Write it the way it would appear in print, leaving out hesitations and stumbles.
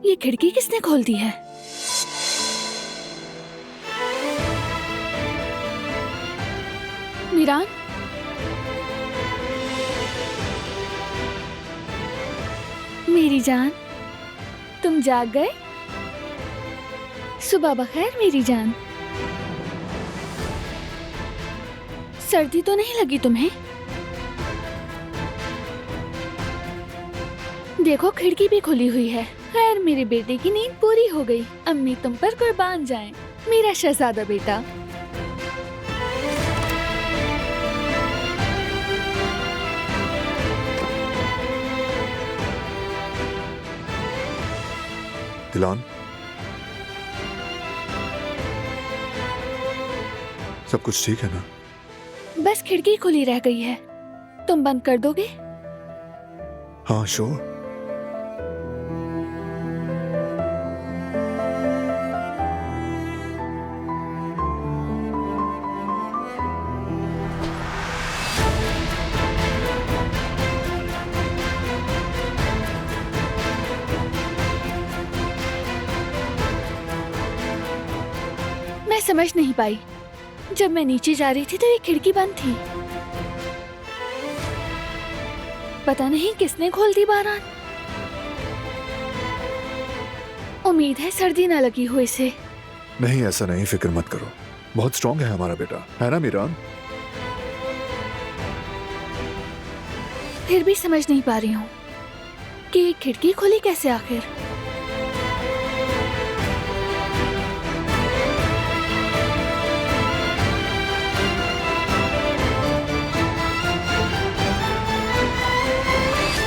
ये खिड़की किसने खोल दी है? मीरान, मेरी जान, तुम जाग गए? सुबह बखैर मेरी जान। सर्दी तो नहीं लगी तुम्हें? देखो खिड़की भी खुली हुई है। खैर मेरे बेटे की नींद पूरी हो गई। अम्मी तुम पर कुर्बान जाएं, मेरा शहजादा बेटा। दिलान, सब कुछ ठीक है ना? बस खिड़की खुली रह गई है, तुम बंद कर दोगे? हाँ श्योर। मैं समझ नहीं पाई, जब मैं नीचे जा रही थी तो ये खिड़की बंद थी। पता नहीं किसने खोल दी बारान। उम्मीद है सर्दी ना लगी हो इसे। नहीं ऐसा नहीं, फिक्र मत करो, बहुत स्ट्रांग है हमारा बेटा, है ना मीरान? फिर भी समझ नहीं पा रही हूँ कि ये खिड़की खुली कैसे आखिर।